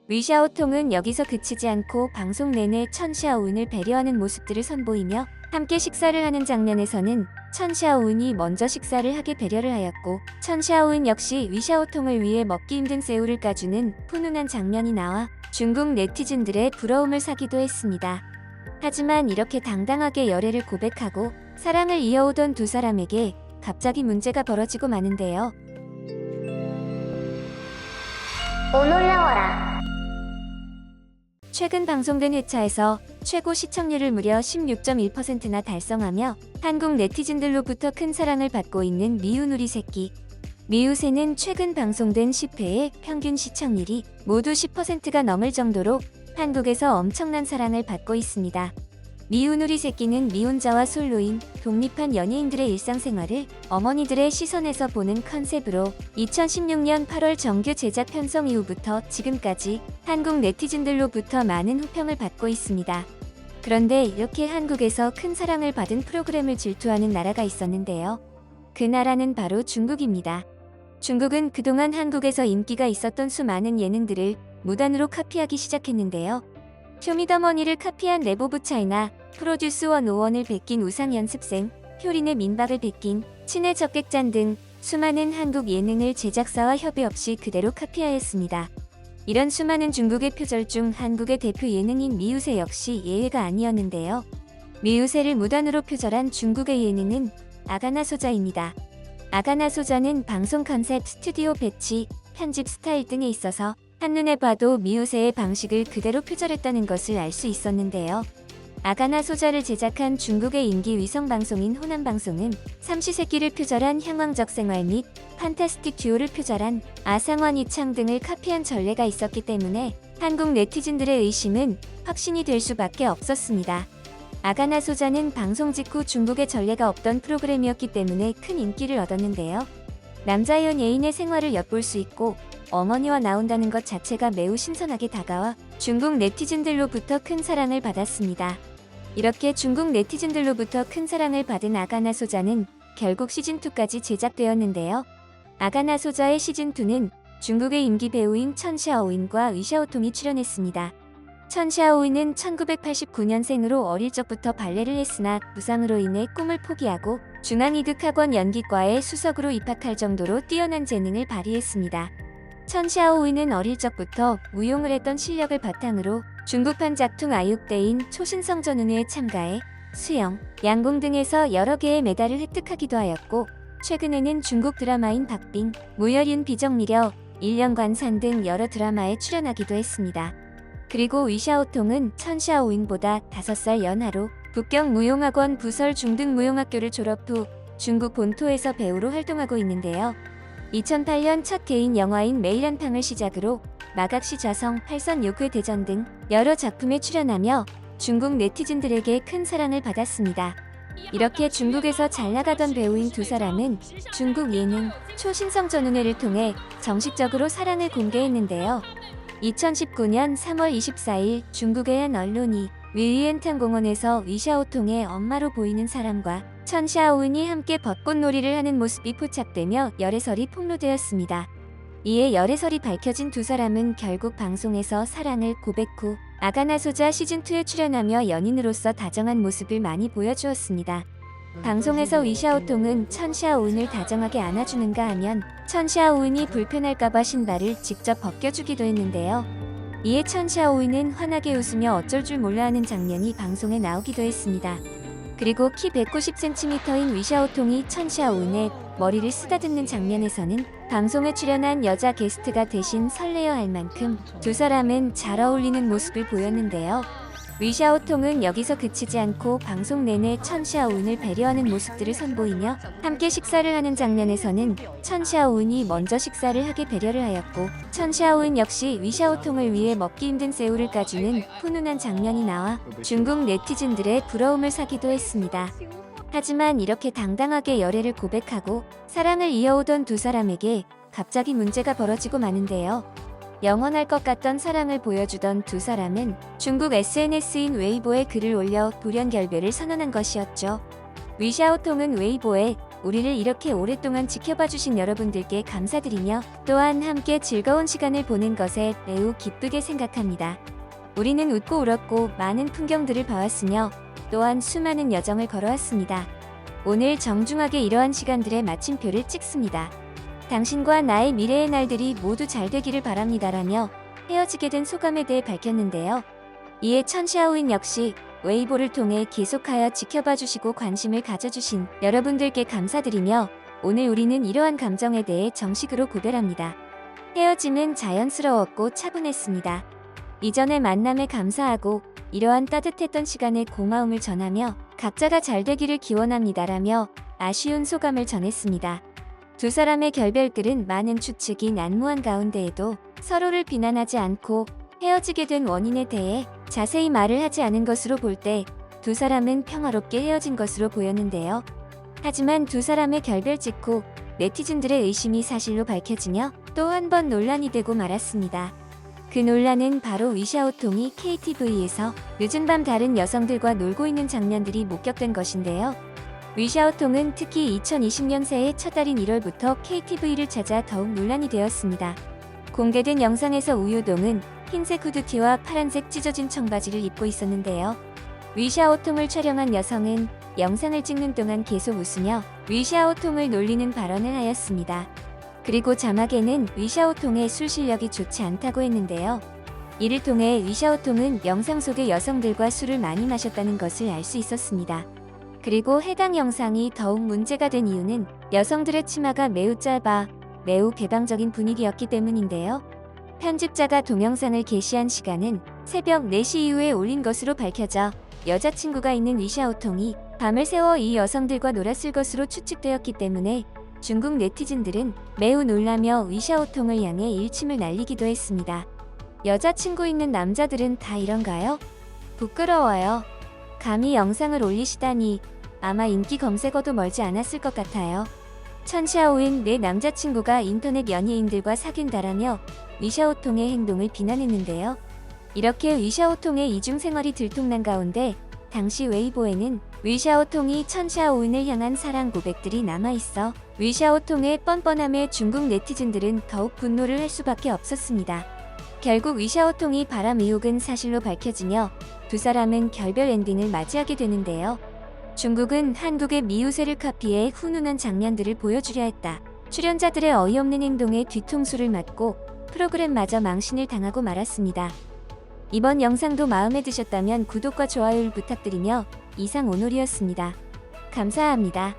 위샤오통은 여기서 그치지 않고 방송 내내 천샤오은을 배려하는 모습들을 선보이며 함께 식사를 하는 장면에서는 천샤오은이 먼저 식사를 하게 배려를 하였고 천샤오은 역시 위샤오통을 위해 먹기 힘든 새우를 까주는 훈훈한 장면이 나와 중국 네티즌들의 부러움을 사기도 했습니다. 하지만 이렇게 당당하게 열애를 고백하고 사랑을 이어오던 두 사람에게 갑자기 문제가 벌어지고 마는데요. 오놀라워라. 최근 방송된 회차에서 최고 시청률을 무려 16.1%나 달성하며 한국 네티즌들로부터 큰 사랑을 받고 있는 미우누리 새끼. 미우새는 최근 방송된 10회의 평균 시청률이 모두 10%가 넘을 정도로 한국에서 엄청난 사랑을 받고 있습니다. 미우누리 새끼는 미혼자와 솔로인 독립한 연예인들의 일상생활을 어머니들의 시선에서 보는 컨셉으로 2016년 8월 정규 제작 편성 이후부터 지금까지 한국 네티즌들로부터 많은 호평을 받고 있습니다. 그런데 이렇게 한국에서 큰 사랑을 받은 프로그램을 질투하는 나라가 있었는데요. 그 나라는 바로 중국입니다. 중국은 그동안 한국에서 인기가 있었던 수많은 예능들을 무단으로 카피하기 시작했는데요. 쇼미더머니를 카피한 레보브 차이나, 프로듀스 101을 베낀 우상 연습생, 효린의 민박을 베낀 친해 적객잔 등 수많은 한국 예능을 제작사와 협의 없이 그대로 카피하였습니다. 이런 수많은 중국의 표절 중 한국의 대표 예능인 미우새 역시 예외가 아니었는데요. 미우새를 무단으로 표절한 중국의 예능은 아가나소자입니다. 아가나소자는 방송 컨셉, 스튜디오 배치, 편집 스타일 등에 있어서 한눈에 봐도 미우새의 방식을 그대로 표절했다는 것을 알 수 있었는데요. 아가나소자를 제작한 중국의 인기 위성방송인 호남방송은 삼시세끼를 표절한 향왕적 생활 및 판타스틱 듀오를 표절한 아상원 이창 등을 카피한 전례가 있었기 때문에 한국 네티즌들의 의심은 확신이 될 수밖에 없었습니다. 아가나소자는 방송 직후 중국에 전례가 없던 프로그램이었기 때문에 큰 인기를 얻었는데요. 남자 연예인의 생활을 엿볼 수 있고 어머니와 나온다는 것 자체가 매우 신선하게 다가와 중국 네티즌들로부터 큰 사랑을 받았습니다. 이렇게 중국 네티즌들로부터 큰 사랑을 받은 아가나소자는 결국 시즌2까지 제작되었는데생데요. 아가나소자의 시즌2는 중국의 인기 배우인 천샤오인과 위샤오통이 출연했습니다. 천샤오인은 1989년생으로 어릴 적부터 발레를 했으나 부상으로 인해 꿈을 포기하고 중앙이극학원 연기과에 수석으로 입학할 정도로 뛰어난 재능을 발휘했습니다. 천샤오인은 어릴 적부터 무용을 했던 실력을 바탕으로 중국판 작퉁 아육대인 초신성 전운회에 참가해 수영, 양궁 등에서 여러 개의 메달을 획득하기도 하였고 최근에는 중국 드라마인 박빙, 무열윤 비정미려, 일년관산 등 여러 드라마에 출연하기도 했습니다. 그리고 위샤오통은 천샤오인보다 5살 연하로 북경 무용학원 부설 중등 무용학교를 졸업 후 중국 본토에서 배우로 활동하고 있는데요. 2008년 첫 개인 영화인 메이란탕을 시작으로 마각시 좌성, 팔선 욕회 대전 등 여러 작품에 출연하며 중국 네티즌들에게 큰 사랑을 받았습니다. 이렇게 중국에서 잘 나가던 배우인 두 사람은 중국 예능 초신성 전운회를 통해 정식적으로 사랑을 공개했는데요. 2019년 3월 24일 중국의 한 언론이 위위엔탕 공원에서 위샤오통의 엄마로 보이는 사람과 천샤오은이 함께 벚꽃놀이를 하는 모습이 포착되며 열애설이 폭로되었습니다. 이에 열애설이 밝혀진 두 사람은 결국 방송에서 사랑을 고백 후 아가나소자 시즌2에 출연하며 연인으로서 다정한 모습을 많이 보여주었습니다. 방송에서 위샤오통은 천샤오은을 다정하게 안아주는가 하면 천샤오은이 불편할까봐 신발을 직접 벗겨주기도 했는데요. 이에 천샤오은은 환하게 웃으며 어쩔 줄 몰라 하는 장면이 방송에 나오기도 했습니다. 그리고 키 190cm인 위샤오통이 천샤오은의 머리를 쓰다듬는 장면에서는 방송에 출연한 여자 게스트가 대신 설레어 할 만큼 두 사람은 잘 어울리는 모습을 보였는데요. 위샤오통은 여기서 그치지 않고 방송 내내 천샤오은을 배려하는 모습들을 선보이며 함께 식사를 하는 장면에서는 천샤오은이 먼저 식사를 하게 배려를 하였고 천샤오은 역시 위샤오통을 위해 먹기 힘든 새우를 까주는 훈훈한 장면이 나와 중국 네티즌들의 부러움을 사기도 했습니다. 하지만 이렇게 당당하게 열애를 고백하고 사랑을 이어오던 두 사람에게 갑자기 문제가 벌어지고 마는데요. 영원할 것 같던 사랑을 보여주던 두 사람은 중국 SNS인 웨이보에 글을 올려 돌연결별을 선언한 것이었죠. 위샤오통은 웨이보에 우리를 이렇게 오랫동안 지켜봐주신 여러분들께 감사드리며 또한 함께 즐거운 시간을 보낸 것에 매우 기쁘게 생각합니다. 우리는 웃고 울었고 많은 풍경들을 봐왔으며 또한 수많은 여정을 걸어왔습니다. 오늘 정중하게 이러한 시간들의 마침표를 찍습니다. 당신과 나의 미래의 날들이 모두 잘 되기를 바랍니다라며 헤어지게 된 소감에 대해 밝혔는데요. 이에 천샤오인 역시 웨이보를 통해 계속하여 지켜봐주시고 관심을 가져주신 여러분들께 감사드리며 오늘 우리는 이러한 감정에 대해 정식으로 고별합니다. 헤어짐은 자연스러웠고 차분했습니다. 이전의 만남에 감사하고 이러한 따뜻했던 시간에 고마움을 전하며 각자가 잘 되기를 기원합니다라며 아쉬운 소감을 전했습니다. 두 사람의 결별글은 많은 추측이 난무한 가운데에도 서로를 비난하지 않고 헤어지게 된 원인에 대해 자세히 말을 하지 않은 것으로 볼 때 두 사람은 평화롭게 헤어진 것으로 보였는데요. 하지만 두 사람의 결별 직후 네티즌들의 의심이 사실로 밝혀지며 또 한 번 논란이 되고 말았습니다. 그 논란은 바로 위샤오통이 KTV에서 늦은 밤 다른 여성들과 놀고 있는 장면들이 목격된 것인데요. 위샤오통은 특히 2020년 새해 첫 달인 1월부터 KTV를 찾아 더욱 논란이 되었습니다. 공개된 영상에서 우유동은 흰색 후드티와 파란색 찢어진 청바지를 입고 있었는데요. 위샤오통을 촬영한 여성은 영상을 찍는 동안 계속 웃으며 위샤오통을 놀리는 발언을 하였습니다. 그리고 자막에는 위샤오통의 술 실력이 좋지 않다고 했는데요. 이를 통해 위샤오통은 영상 속의 여성들과 술을 많이 마셨다는 것을 알 수 있었습니다. 그리고 해당 영상이 더욱 문제가 된 이유는 여성들의 치마가 매우 짧아 매우 개방적인 분위기였기 때문인데요. 편집자가 동영상을 게시한 시간은 새벽 4시 이후에 올린 것으로 밝혀져 여자친구가 있는 위샤오통이 밤을 새워 이 여성들과 놀았을 것으로 추측되었기 때문에 중국 네티즌들은 매우 놀라며 위샤오통을 향해 일침을 날리기도 했습니다. 여자친구 있는 남자들은 다 이런가요? 부끄러워요. 감히 영상을 올리시다니 아마 인기 검색어도 멀지 않았을 것 같아요. 천샤오인 내 남자친구가 인터넷 연예인들과 사귄다라며 위샤오통의 행동을 비난했는데요. 이렇게 위샤오통의 이중 생활이 들통난 가운데 당시 웨이보에는 위샤오통이 천샤오인을 향한 사랑 고백들이 남아있어 위샤오통의 뻔뻔함에 중국 네티즌들은 더욱 분노를 할 수밖에 없었습니다. 결국 위샤오통이 바람 의혹은 사실로 밝혀지며 두 사람은 결별 엔딩을 맞이하게 되는데요. 중국은 한국의 미우새를 카피해 훈훈한 장면들을 보여주려 했다. 출연자들의 어이없는 행동에 뒤통수를 맞고 프로그램마저 망신을 당하고 말았습니다. 이번 영상도 마음에 드셨다면 구독과 좋아요를 부탁드리며 이상 오늘이었습니다. 감사합니다.